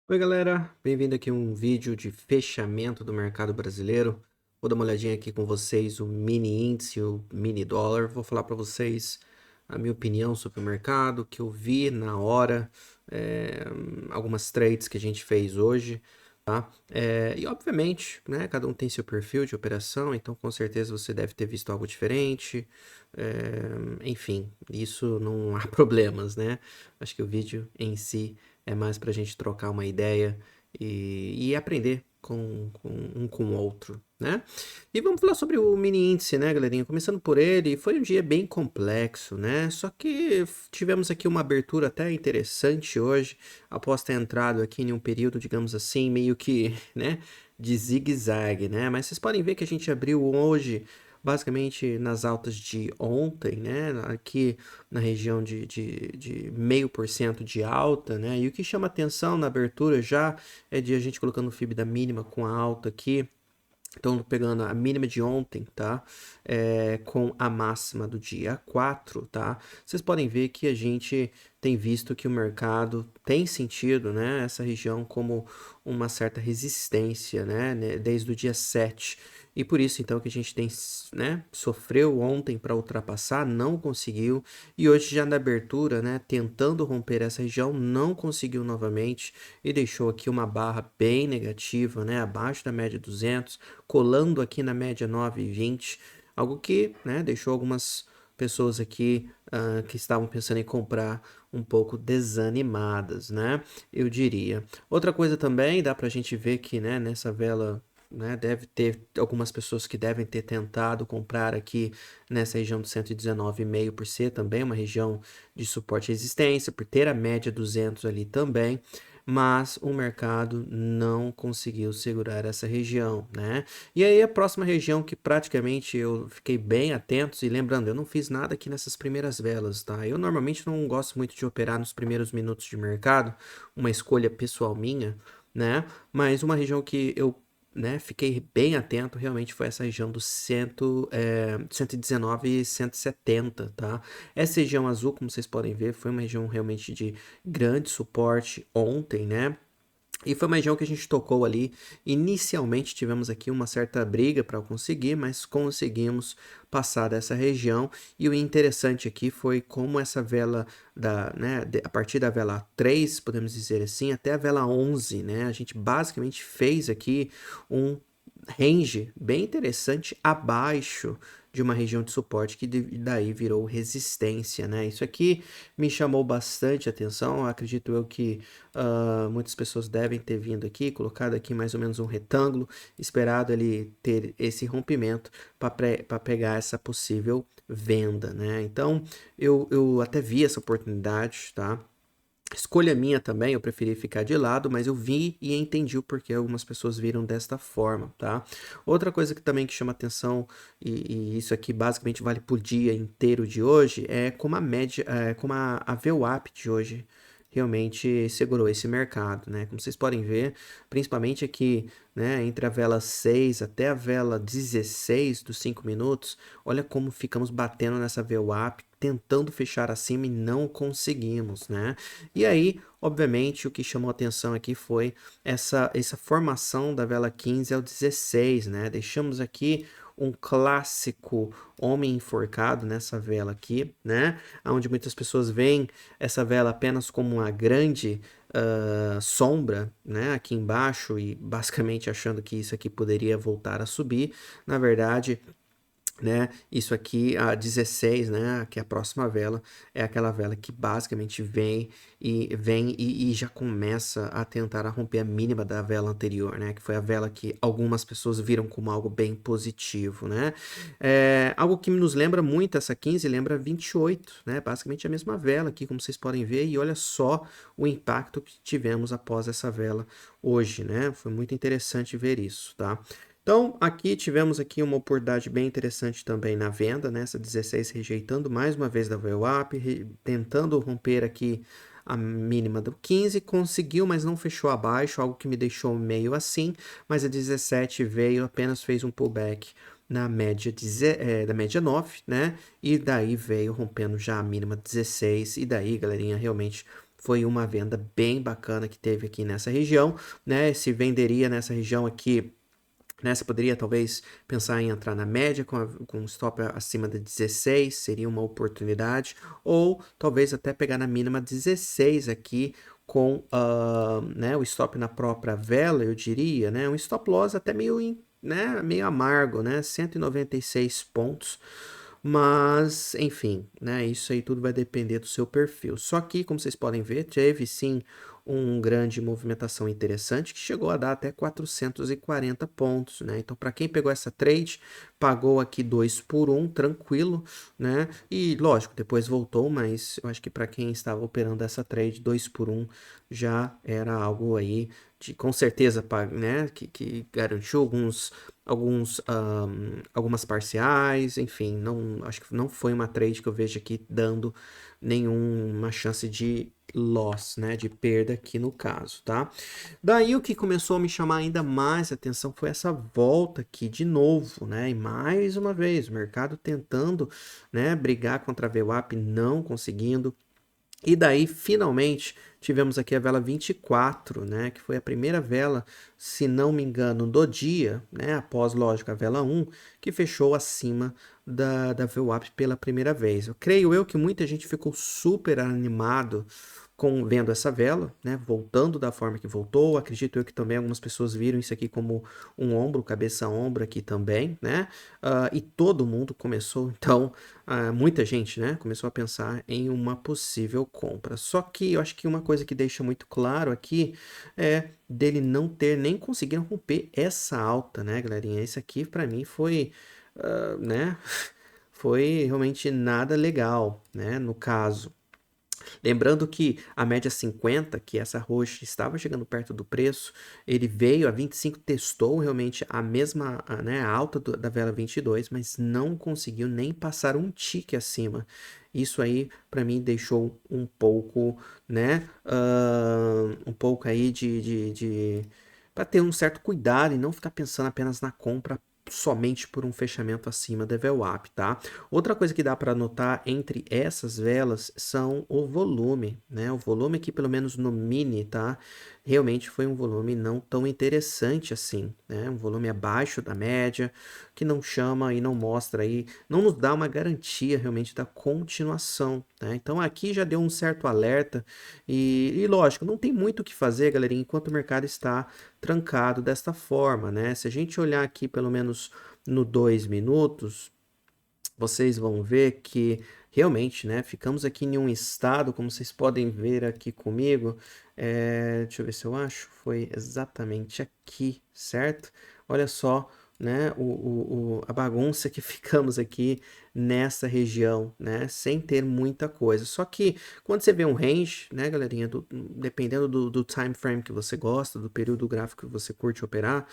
Oi galera, bem-vindo aqui a um vídeo de fechamento do mercado brasileiro. Vou dar uma olhadinha aqui com vocês o mini índice, o mini dólar. Vou falar para vocês a minha opinião sobre o mercado, o que eu vi na hora, algumas trades que a gente fez hoje, tá? E obviamente, né, cada um tem seu perfil de operação, então com certeza você deve ter visto algo diferente. Enfim, isso não há problemas, né? Acho que o vídeo em si é mais para a gente trocar uma ideia e aprender com o outro, né? E vamos falar sobre o mini índice, né, galerinha? Começando por ele, foi um dia bem complexo, né? Só que tivemos aqui uma abertura até interessante hoje, após ter entrado aqui em um período, digamos assim, meio que, né, de zigue-zague, né? Mas vocês podem ver que a gente abriu hoje basicamente nas altas de ontem, né? Aqui na região de 0,5% de alta, né? E o que chama atenção na abertura já é de a gente colocando o FIB da mínima com a alta aqui. Então, pegando a mínima de ontem, tá? Com a máxima do dia 4, tá? Vocês podem ver que a gente tem visto que o mercado tem sentido, né? Essa região como uma certa resistência, né? Desde o dia 7. E por isso, então, que a gente tem, né? Sofreu ontem para ultrapassar, não conseguiu. E hoje, já na abertura, né? Tentando romper essa região, não conseguiu novamente. E deixou aqui uma barra bem negativa, né? Abaixo da média 200, colando aqui na média 9,20, algo que, né, deixou algumas pessoas aqui que estavam pensando em comprar um pouco desanimadas, né, eu diria. Outra coisa também, dá pra gente ver que, né, nessa vela, né, deve ter algumas pessoas que devem ter tentado comprar aqui nessa região do 119,5 por ser também uma região de suporte e resistência, por ter a média 200 ali também, mas o mercado não conseguiu segurar essa região, né? E aí a próxima região que praticamente eu fiquei bem atento, e lembrando, eu não fiz nada aqui nessas primeiras velas, tá? Eu normalmente não gosto muito de operar nos primeiros minutos de mercado, uma escolha pessoal minha, né? Mas uma região que eu, né, fiquei bem atento realmente foi essa região do 119 e 170, tá? Essa região azul, como vocês podem ver, foi uma região realmente de grande suporte ontem, né? E foi uma região que a gente tocou ali. Inicialmente tivemos aqui uma certa briga para conseguir, mas conseguimos passar dessa região. E o interessante aqui foi como essa vela a partir da vela 3, podemos dizer assim, até a vela 11, né? A gente basicamente fez aqui um range bem interessante abaixo de uma região de suporte que daí virou resistência, né? Isso aqui me chamou bastante atenção. Acredito eu que muitas pessoas devem ter vindo aqui, colocado aqui mais ou menos um retângulo, esperado ele ter esse rompimento para pegar essa possível venda, né? Então eu até vi essa oportunidade, tá? Escolha minha também, eu preferi ficar de lado, mas eu vi e entendi o porquê algumas pessoas viram desta forma, tá? Outra coisa que também que chama atenção, e isso aqui basicamente vale por dia inteiro de hoje, é como a média, como a VWAP de hoje realmente segurou esse mercado, né? Como vocês podem ver, principalmente aqui, né, entre a vela 6 até a vela 16 dos 5 minutos, olha como ficamos batendo nessa VWAP, tentando fechar acima e não conseguimos, né? E aí, obviamente, o que chamou atenção aqui foi essa formação da vela 15 ao 16, né? Deixamos aqui um clássico homem enforcado nessa vela aqui, né? Onde muitas pessoas veem essa vela apenas como uma grande sombra, né? Aqui embaixo e basicamente achando que isso aqui poderia voltar a subir. Na verdade, né? Isso aqui, a 16, né? Que é a próxima vela, é aquela vela que basicamente vem e já começa a tentar romper a mínima da vela anterior, né? Que foi a vela que algumas pessoas viram como algo bem positivo, né? Algo que nos lembra muito essa 15, lembra 28, né? Basicamente a mesma vela aqui, como vocês podem ver, e olha só o impacto que tivemos após essa vela hoje, né? Foi muito interessante ver isso, tá? Então, aqui tivemos aqui uma oportunidade bem interessante também na venda, né? Essa 16 rejeitando mais uma vez da VWAP, tentando romper aqui a mínima do 15, conseguiu, mas não fechou abaixo, algo que me deixou meio assim, mas a 17 veio, apenas fez um pullback na média da média 9, né? E daí veio rompendo já a mínima 16, e daí, galerinha, realmente foi uma venda bem bacana que teve aqui nessa região, né? Se venderia nessa região aqui, né? Você poderia talvez pensar em entrar na média com um stop acima de 16, seria uma oportunidade, ou talvez até pegar na mínima 16 aqui com né, o stop na própria vela, eu diria, né? Um stop loss até meio, né, meio amargo, né? 196 pontos. Mas, enfim, né? Isso aí tudo vai depender do seu perfil. Só que, como vocês podem ver, teve sim um grande movimentação interessante que chegou a dar até 440 pontos, né? Então, para quem pegou essa trade, pagou aqui 2 por 1, tranquilo, né? E lógico, depois voltou, mas eu acho que para quem estava operando essa trade, 2 por 1 já era algo aí de com certeza, né? Que garantiu algumas parciais, enfim, não acho que não foi uma trade que eu vejo aqui dando nenhuma chance de loss, né, de perda aqui no caso, tá? Daí o que começou a me chamar ainda mais atenção foi essa volta aqui de novo, né? E mais uma vez, o mercado tentando, né, brigar contra a VWAP, não conseguindo. E daí, finalmente, tivemos aqui a vela 24, né, que foi a primeira vela, se não me engano, do dia, né, após, lógico, a vela 1, que fechou acima da VWAP pela primeira vez. Eu creio eu que muita gente ficou super animado com vendo essa vela, né, voltando da forma que voltou. Acredito eu que também algumas pessoas viram isso aqui como um ombro, cabeça-ombro aqui também, né, e todo mundo começou, então, muita gente, né, começou a pensar em uma possível compra. Só que eu acho que uma coisa que deixa muito claro aqui é dele não ter nem conseguido romper essa alta, né, galerinha? Esse aqui para mim foi, né, foi realmente nada legal, né, no caso. Lembrando que a média 50, que essa roxa estava chegando perto do preço, ele veio a 25, testou realmente a mesma, né, a alta da vela 22, mas não conseguiu nem passar um tique acima. Isso aí, para mim, deixou um pouco, né, um pouco aí para ter um certo cuidado e não ficar pensando apenas na compra somente por um fechamento acima da VWAP, tá? Outra coisa que dá para notar entre essas velas são o volume, né? O volume aqui, pelo menos no mini, tá? Realmente foi um volume não tão interessante assim, né? Um volume abaixo da média, que não chama e não mostra aí, não nos dá uma garantia realmente da continuação, né? Então aqui já deu um certo alerta e lógico, não tem muito o que fazer, galerinha, enquanto o mercado está trancado desta forma, né? Se a gente olhar aqui pelo menos no 2 minutos, vocês vão ver que realmente, né, ficamos aqui em um estado, como vocês podem ver aqui comigo, deixa eu ver se eu acho, foi exatamente aqui, certo? Olha só, né, a bagunça que ficamos aqui nessa região, né, sem ter muita coisa. Só que quando você vê um range, né, galerinha, dependendo do time frame que você gosta, do período gráfico que você curte operar,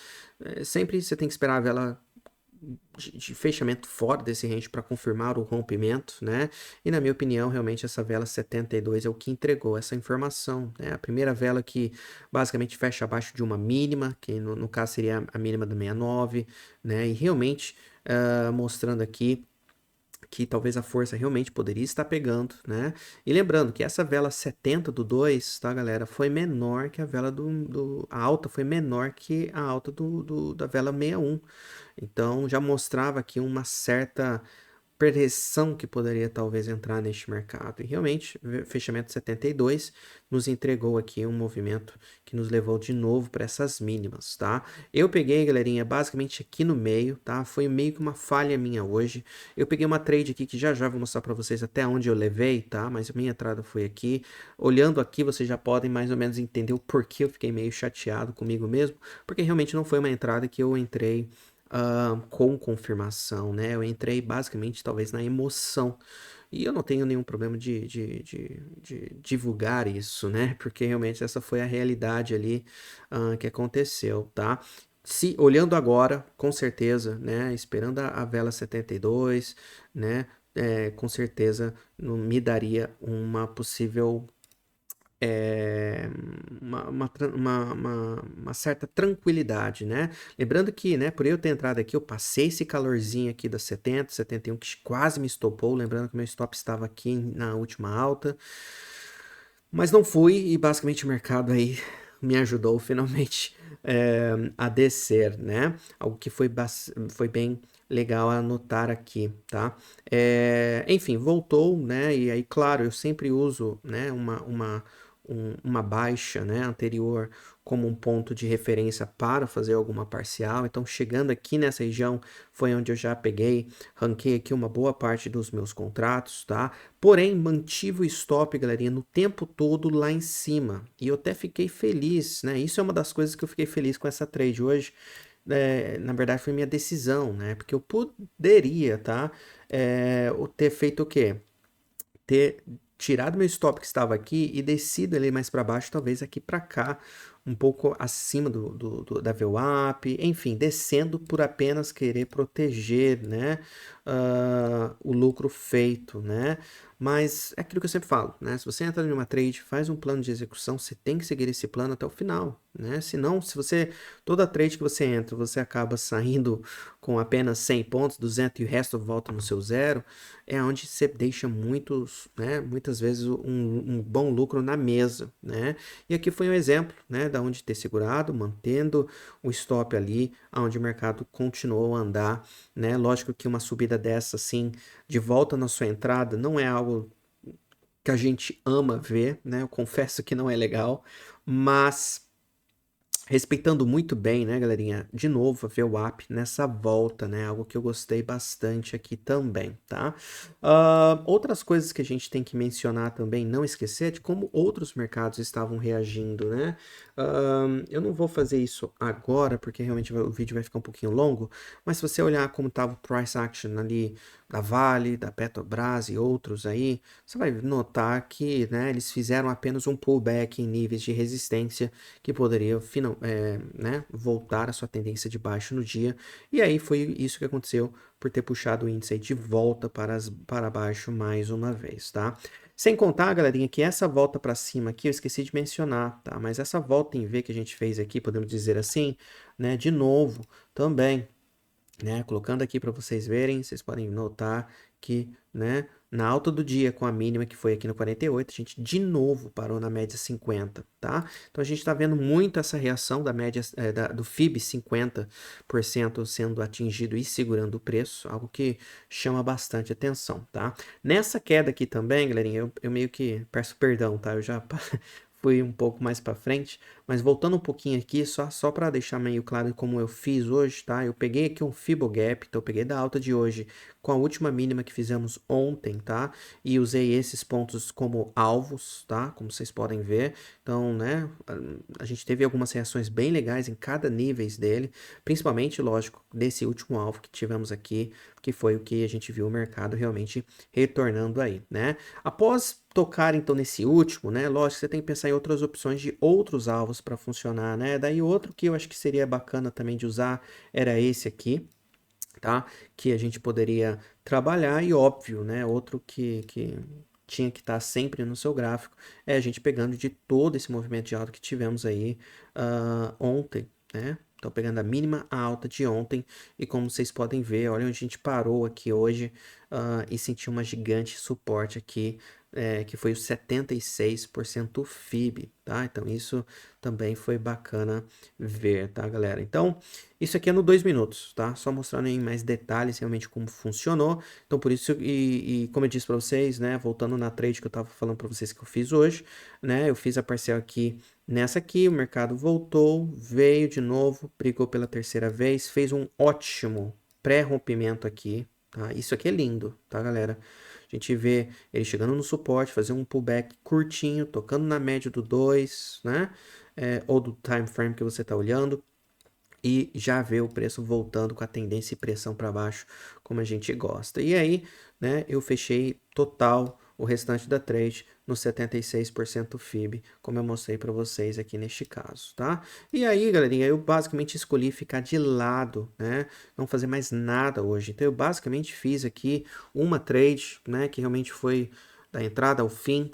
sempre você tem que esperar a vela de fechamento fora desse range para confirmar o rompimento, né? E na minha opinião, realmente essa vela 72 é o que entregou essa informação, né? A primeira vela que basicamente fecha abaixo de uma mínima, que no caso seria a mínima da 69, né? E realmente mostrando aqui que talvez a força realmente poderia estar pegando, né? E lembrando que essa vela 70 do 2, tá, galera, foi menor que a vela a alta foi menor que a alta da vela 61. Então já mostrava aqui uma certa pressão que poderia talvez entrar neste mercado. E realmente, o fechamento 72 nos entregou aqui um movimento que nos levou de novo para essas mínimas, tá? Eu peguei, galerinha, basicamente aqui no meio, tá? Foi meio que uma falha minha hoje. Eu peguei uma trade aqui que já já vou mostrar para vocês até onde eu levei, tá? Mas a minha entrada foi aqui. Olhando aqui, vocês já podem mais ou menos entender o porquê eu fiquei meio chateado comigo mesmo, porque realmente não foi uma entrada que eu entrei com confirmação, né? Eu entrei basicamente talvez na emoção. E eu não tenho nenhum problema de divulgar isso, né? Porque realmente essa foi a realidade ali que aconteceu, tá? Se olhando agora, com certeza, né? Esperando a vela 72, né? Com certeza me daria uma possível uma certa tranquilidade, né? Lembrando que, né, por eu ter entrado aqui, eu passei esse calorzinho aqui das 70, 71, que quase me estopou. Lembrando que meu stop estava aqui na última alta. Mas não fui e basicamente o mercado aí me ajudou finalmente a descer, né? Algo que foi bem legal anotar aqui, tá? Enfim, voltou, né? E aí, claro, eu sempre uso, né, uma baixa, né, anterior como um ponto de referência para fazer alguma parcial. Então, chegando aqui nessa região, foi onde eu já peguei, ranquei aqui uma boa parte dos meus contratos, tá? Porém, mantive o stop, galerinha, no tempo todo lá em cima. E eu até fiquei feliz, né? Isso é uma das coisas que eu fiquei feliz com essa trade hoje. Na verdade, foi minha decisão, né? Porque eu poderia, tá? Ter feito o quê? Ter tirado meu stop que estava aqui e descido ele mais para baixo, talvez aqui para cá, um pouco acima da VWAP, enfim, descendo por apenas querer proteger, né, o lucro feito, né? Mas é aquilo que eu sempre falo, né? Se você entra em uma trade, faz um plano de execução, você tem que seguir esse plano até o final, né? Senão, se você, toda trade que você entra, você acaba saindo com apenas 100 pontos, 200 e o resto volta no seu zero, é onde você deixa muitos, né, muitas vezes um bom lucro na mesa, né? E aqui foi um exemplo, né, da onde ter segurado, mantendo o stop ali, onde o mercado continuou a andar, né? Lógico que uma subida dessa, assim, de volta na sua entrada, não é algo que a gente ama ver, né? Eu confesso que não é legal, mas respeitando muito bem, né, galerinha? De novo, a VWAP nessa volta, né? Algo que eu gostei bastante aqui também, tá? Outras coisas que a gente tem que mencionar também, não esquecer, é de como outros mercados estavam reagindo, né? Eu não vou fazer isso agora, porque realmente o vídeo vai ficar um pouquinho longo, mas se você olhar como estava o price action ali da Vale, da Petrobras e outros aí, você vai notar que, né, eles fizeram apenas um pullback em níveis de resistência que poderia né, voltar a sua tendência de baixo no dia. E aí foi isso que aconteceu por ter puxado o índice aí de volta para baixo mais uma vez, tá? Sem contar, galerinha, que essa volta para cima aqui eu esqueci de mencionar, tá? Mas essa volta em V que a gente fez aqui, podemos dizer assim, né, de novo, também, né? Colocando aqui para vocês verem, vocês podem notar que, né, na alta do dia com a mínima que foi aqui no 48, a gente de novo parou na média 50, tá? Então a gente está vendo muito essa reação da média do FIB 50% sendo atingido e segurando o preço, algo que chama bastante atenção, tá? Nessa queda aqui também, galerinha, eu meio que peço perdão, tá? Eu já fui um pouco mais para frente, mas voltando um pouquinho aqui, só para deixar meio claro como eu fiz hoje, tá? Eu peguei aqui um Fibogap, então eu peguei da alta de hoje com a última mínima que fizemos ontem, tá? E usei esses pontos como alvos, tá? Como vocês podem ver. Então, né, a gente teve algumas reações bem legais em cada níveis dele, principalmente, lógico, desse último alvo que tivemos aqui, que foi o que a gente viu o mercado realmente retornando aí, né? Após tocar então nesse último, né? Lógico, você tem que pensar em outras opções de outros alvos para funcionar, né? Daí outro que eu acho que seria bacana também de usar era esse aqui, tá? Que a gente poderia trabalhar e óbvio, né? Outro que tinha que estar sempre no seu gráfico é a gente pegando de todo esse movimento de alta que tivemos aí ontem, né? Então, pegando a mínima a alta de ontem, e como vocês podem ver, olha onde a gente parou aqui hoje e sentiu uma gigante suporte aqui, que foi o 76% FIB, tá? Então, isso também foi bacana ver, tá, galera? Então, isso aqui é no 2 minutos, tá? Só mostrando em mais detalhes realmente como funcionou. Então, por isso, e como eu disse para vocês, né? Voltando na trade que eu tava falando para vocês que eu fiz hoje, né? Eu fiz a parcial aqui nessa aqui, o mercado voltou, veio de novo, brigou pela terceira vez, fez um ótimo pré-rompimento aqui, tá? Isso aqui é lindo, tá, galera? A gente vê ele chegando no suporte, fazer um pullback curtinho, tocando na média do 2, né? Ou do time frame que você está olhando e já vê o preço voltando com a tendência e pressão para baixo, como a gente gosta. E aí, né, eu fechei total o restante da trade no 76% FIB, como eu mostrei para vocês aqui neste caso, tá? E aí, galerinha, eu basicamente escolhi ficar de lado, né? Não fazer mais nada hoje. Então, eu basicamente fiz aqui uma trade, né, que realmente foi da entrada ao fim,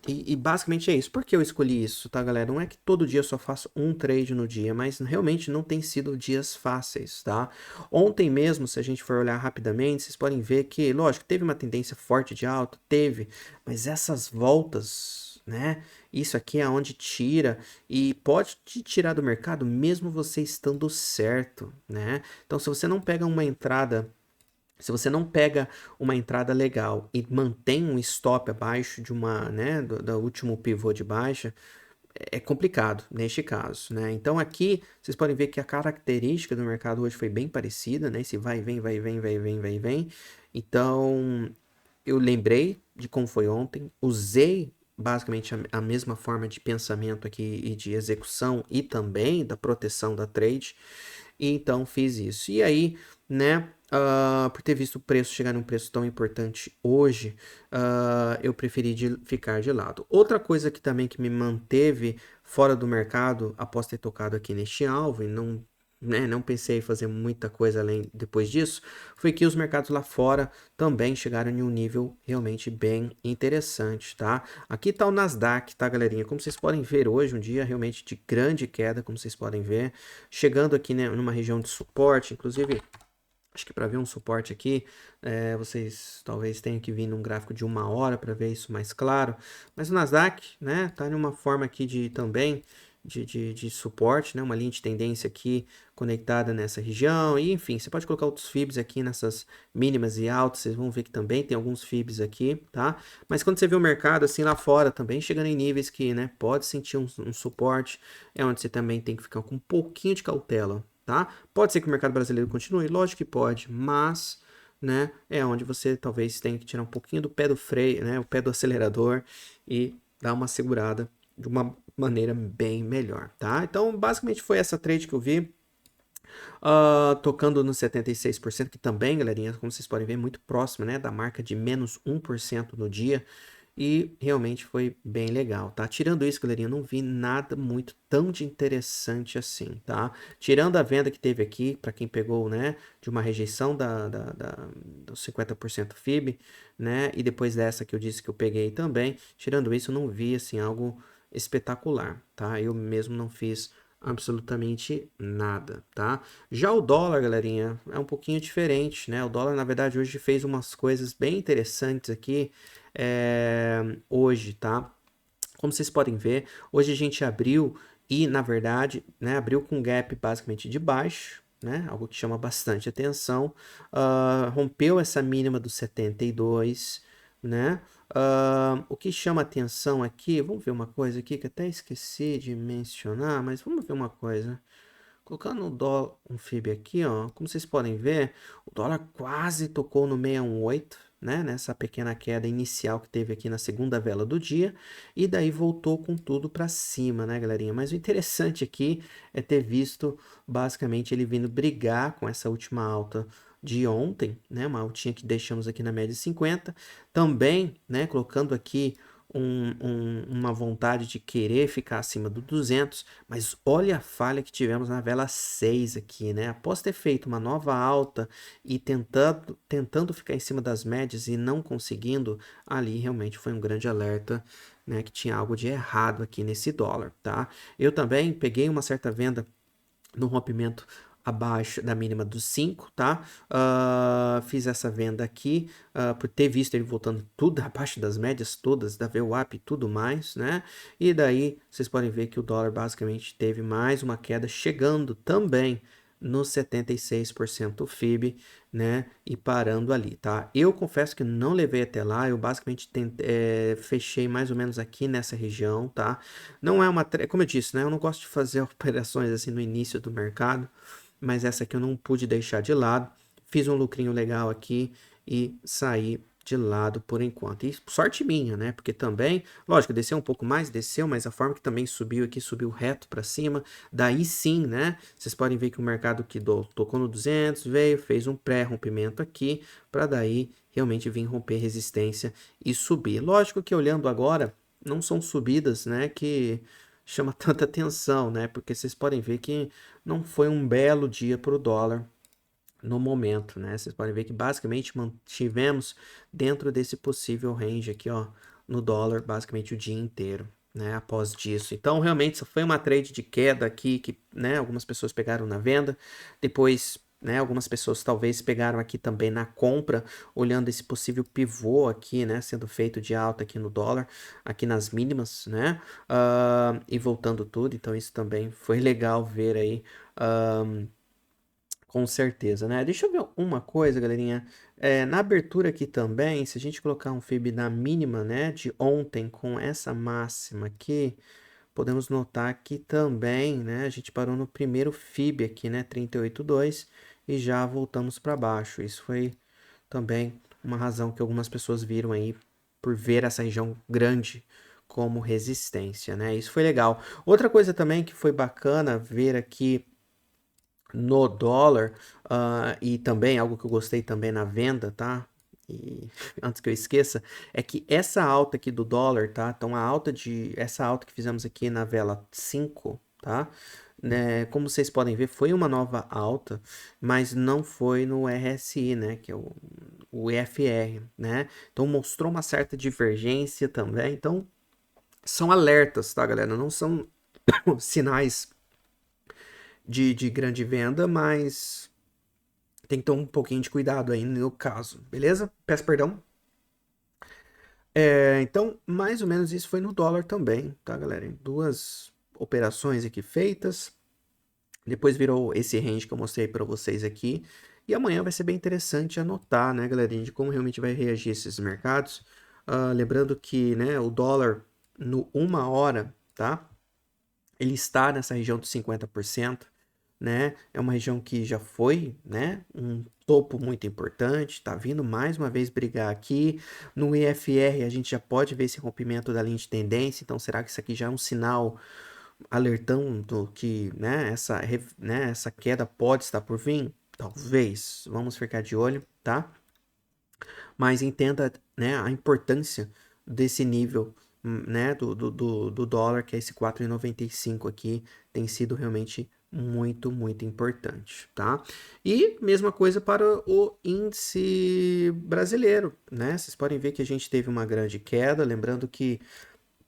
e basicamente é isso. Por que eu escolhi isso, tá, galera? Não é que todo dia eu só faço um trade no dia, mas realmente não tem sido dias fáceis, tá? Ontem mesmo, se a gente for olhar rapidamente, vocês podem ver que, lógico, teve uma tendência forte de alta, teve, mas essas voltas né? Isso aqui é onde tira e pode te tirar do mercado mesmo você estando certo, né? Então, se você não pega uma entrada legal e mantém um stop abaixo de uma, né, do último pivô de baixa, é complicado neste caso, né? Então aqui vocês podem ver que a característica do mercado hoje foi bem parecida, né? Esse vai e vem, vai e vem, vai e vem, vai e vem. Então eu lembrei de como foi ontem, usei basicamente a mesma forma de pensamento aqui e de execução e também da proteção da trade, e então fiz isso. E aí, né, por ter visto o preço chegar num preço tão importante hoje, eu preferi ficar de lado. Outra coisa que também que me manteve fora do mercado após ter tocado aqui neste alvo e não, né, não pensei em fazer muita coisa além depois disso, foi que os mercados lá fora também chegaram em um nível realmente bem interessante, tá? Aqui tá o Nasdaq, tá, galerinha? Como vocês podem ver hoje, um dia realmente de grande queda, como vocês podem ver, chegando aqui, né, numa região de suporte, inclusive. Acho que para ver um suporte aqui, vocês talvez tenham que vir num gráfico de 1 hora para ver isso mais claro. Mas o Nasdaq, né, tá em uma forma aqui de também de suporte, né, uma linha de tendência aqui conectada nessa região. E enfim, você pode colocar outros FIBs aqui nessas mínimas e altas, vocês vão ver que também tem alguns FIBs aqui, tá? Mas quando você vê o mercado assim lá fora também chegando em níveis que, né, pode sentir um suporte, é onde você também tem que ficar com um pouquinho de cautela. Tá? Pode ser que o mercado brasileiro continue, lógico que pode, mas, né, é onde você talvez tenha que tirar um pouquinho do pé do freio, né, o pé do acelerador e dar uma segurada de uma maneira bem melhor, tá? Então, basicamente foi essa trade que eu vi, tocando no 76%, que também, galerinha, como vocês podem ver, é muito próximo, né, da marca de menos 1% no dia. E realmente foi bem legal, tá? Tirando isso, galerinha, não vi nada muito tão de interessante assim, tá? Tirando a venda que teve aqui, para quem pegou, né, de uma rejeição dos 50% FIB, né? E depois dessa que eu disse que eu peguei também, tirando isso, eu não vi, assim, algo espetacular, tá? Eu mesmo não fiz absolutamente nada, tá? Já o dólar, galerinha, é um pouquinho diferente, né? O dólar, na verdade, hoje fez umas coisas bem interessantes aqui, hoje, tá? Como vocês podem ver, hoje a gente abriu e, na verdade, né, abriu com gap basicamente de baixo, né? Algo que chama bastante atenção. Rompeu essa mínima do 72, né? O que chama atenção aqui, vamos ver uma coisa aqui que até esqueci de mencionar, mas vamos ver uma coisa. Colocando o dólar, um FIB aqui, ó, como vocês podem ver, o dólar quase tocou no 618, né, nessa pequena queda inicial que teve aqui na segunda vela do dia, e daí voltou com tudo para cima, né, galerinha? Mas o interessante aqui é ter visto basicamente ele vindo brigar com essa última alta de ontem, né, uma altinha que deixamos aqui na média de 50, também, né, colocando aqui uma vontade de querer ficar acima do 200, mas olha a falha que tivemos na vela 6 aqui, né? Após ter feito uma nova alta e tentando ficar em cima das médias e não conseguindo, ali realmente foi um grande alerta, né? Que tinha algo de errado aqui nesse dólar, tá? Eu também peguei uma certa venda no rompimento abaixo da mínima dos 5, tá? Fiz essa venda aqui, por ter visto ele voltando tudo abaixo das médias todas, da VWAP e tudo mais, né? E daí vocês podem ver que o dólar basicamente teve mais uma queda, chegando também no 76% FIB, né? E parando ali, tá? Eu confesso que não levei até lá, eu basicamente fechei mais ou menos aqui nessa região, tá? Não é uma, como eu disse, né? Eu não gosto de fazer operações assim no início do mercado, mas essa aqui eu não pude deixar de lado. Fiz um lucrinho legal aqui e saí de lado por enquanto. E sorte minha, né? Porque também, lógico, desceu um pouco mais, desceu, mas a forma que também subiu aqui, subiu reto para cima. Daí sim, né? Vocês podem ver que o mercado que tocou no 200, veio, fez um pré-rompimento aqui, para daí realmente vir romper resistência e subir. Lógico que olhando agora, não são subidas, né, que chama tanta atenção, né? Porque vocês podem ver que não foi um belo dia para o dólar no momento, né? Vocês podem ver que basicamente mantivemos dentro desse possível range aqui, ó, no dólar, basicamente o dia inteiro, né? Após disso. Então, realmente, isso foi uma trade de queda aqui que, né, algumas pessoas pegaram na venda. Depois né? Algumas pessoas talvez pegaram aqui também na compra, olhando esse possível pivô aqui, né? Sendo feito de alta aqui no dólar, aqui nas mínimas, né? E voltando tudo, então isso também foi legal ver aí, com certeza, né? Deixa eu ver uma coisa, galerinha. Na abertura aqui também, se a gente colocar um FIB na mínima, né, de ontem com essa máxima aqui, podemos notar que também, né, a gente parou no primeiro FIB aqui, né, 38,2 e já voltamos para baixo. Isso foi também uma razão que algumas pessoas viram aí por ver essa região grande como resistência, né? Isso foi legal. Outra coisa também que foi bacana ver aqui no dólar, e também algo que eu gostei também na venda, tá? E antes que eu esqueça, é que essa alta aqui do dólar, tá? Então essa alta que fizemos aqui na vela 5, tá? Né, como vocês podem ver, foi uma nova alta, mas não foi no RSI, né? Que é o EFR, né? Então mostrou uma certa divergência também. Então são alertas, tá, galera? Não são sinais de grande venda, mas tem que ter um pouquinho de cuidado aí no caso, beleza? Peço perdão. Então, mais ou menos isso foi no dólar também, tá, galera? Duas operações aqui feitas. Depois virou esse range que eu mostrei para vocês aqui. E amanhã vai ser bem interessante anotar, né, galerinha, de como realmente vai reagir esses mercados. Lembrando que, né, o dólar no 1 hora, tá? Ele está nessa região dos 50%, né? É uma região que já foi, né, um topo muito importante, tá vindo mais uma vez brigar aqui. No IFR a gente já pode ver esse rompimento da linha de tendência, então será que isso aqui já é um sinal alertando que, né, essa queda pode estar por vir? Talvez. Vamos ficar de olho, tá? Mas entenda, né, a importância desse nível, né, do dólar, que é esse 4,95 aqui, tem sido realmente muito, muito importante, tá? E mesma coisa para o índice brasileiro, né? Vocês podem ver que a gente teve uma grande queda, lembrando que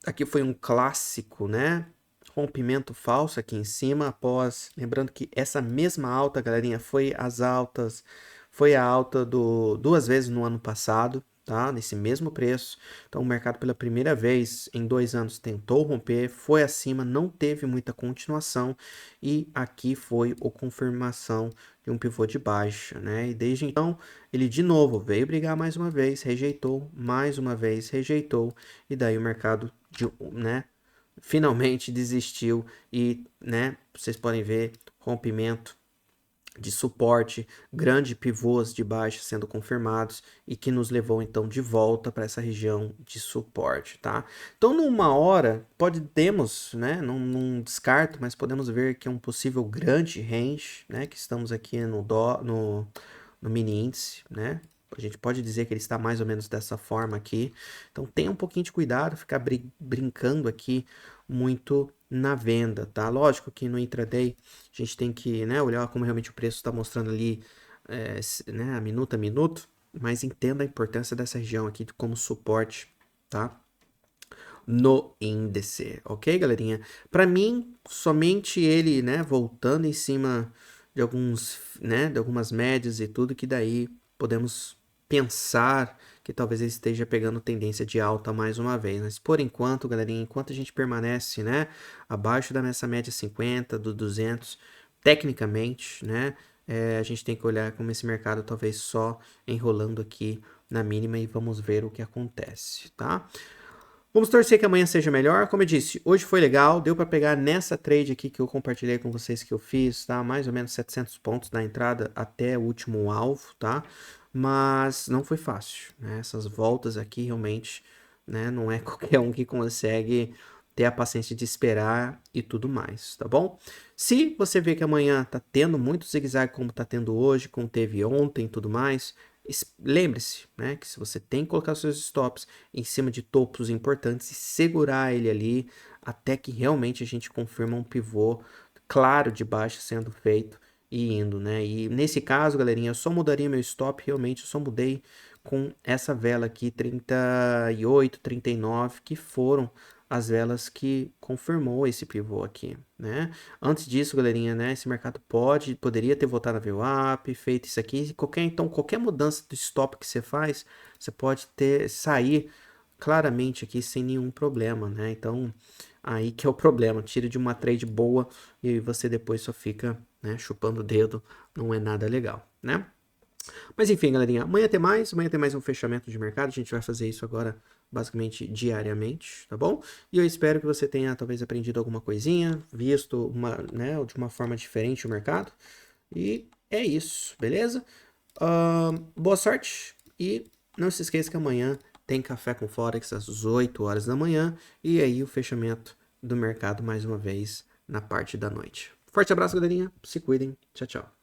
aqui foi um clássico, né? Rompimento falso aqui em cima, após. Lembrando que essa mesma alta, galerinha, foi a alta do duas vezes no ano passado, tá? Nesse mesmo preço. Então, o mercado pela primeira vez em 2 anos tentou romper, foi acima, não teve muita continuação e aqui foi a confirmação de um pivô de baixa, né? E desde então, ele de novo veio brigar mais uma vez, rejeitou, mais uma vez rejeitou e daí o mercado, né, finalmente desistiu e, né, vocês podem ver rompimento de suporte, grande pivôs de baixa sendo confirmados e que nos levou então de volta para essa região de suporte, tá? Então, numa hora, podemos, né, não descarto, mas podemos ver que é um possível grande range, né, que estamos aqui no mini índice, né? A gente pode dizer que ele está mais ou menos dessa forma aqui. Então tenha um pouquinho de cuidado, ficar brincando aqui muito na venda, tá? Lógico que no intraday a gente tem que, né, olhar como realmente o preço está mostrando ali, né, a minuto, mas entenda a importância dessa região aqui como suporte, tá? No índice, ok, galerinha? Para mim, somente ele, né, voltando em cima de de algumas médias e tudo, que daí podemos pensar que talvez ele esteja pegando tendência de alta mais uma vez. Mas por enquanto, galerinha, enquanto a gente permanece, né, abaixo da nossa média 50, do 200, tecnicamente, né, a gente tem que olhar como esse mercado talvez só enrolando aqui na mínima e vamos ver o que acontece, tá? Vamos torcer que amanhã seja melhor. Como eu disse, hoje foi legal, deu para pegar nessa trade aqui que eu compartilhei com vocês que eu fiz, tá? Mais ou menos 700 pontos da entrada até o último alvo, tá? Mas não foi fácil, né? Essas voltas aqui realmente, né? Não é qualquer um que consegue ter a paciência de esperar e tudo mais, tá bom? Se você vê que amanhã tá tendo muito zigue-zague como tá tendo hoje, como teve ontem e tudo mais, lembre-se, né, que se você tem que colocar seus stops em cima de topos importantes e segurar ele ali até que realmente a gente confirma um pivô claro de baixa sendo feito e indo, né? E nesse caso, galerinha, eu só mudaria meu stop, realmente eu só mudei com essa vela aqui 38, 39, que foram as velas que confirmou esse pivô aqui, né? Antes disso, galerinha, né, esse mercado poderia ter voltado a VWAP, feito isso aqui, então qualquer mudança do stop que você faz, você pode sair claramente aqui sem nenhum problema, né? Então, aí que é o problema, tira de uma trade boa e você depois só fica, né, chupando o dedo, não é nada legal, né? Mas enfim, galerinha, amanhã tem mais um fechamento de mercado, a gente vai fazer isso agora basicamente diariamente, tá bom? E eu espero que você tenha talvez aprendido alguma coisinha, visto né, de uma forma diferente o mercado. E é isso, beleza? Boa sorte e não se esqueça que amanhã tem Café com Forex às 8 horas da manhã e aí o fechamento do mercado mais uma vez na parte da noite. Forte abraço, galerinha. Se cuidem. Tchau, tchau.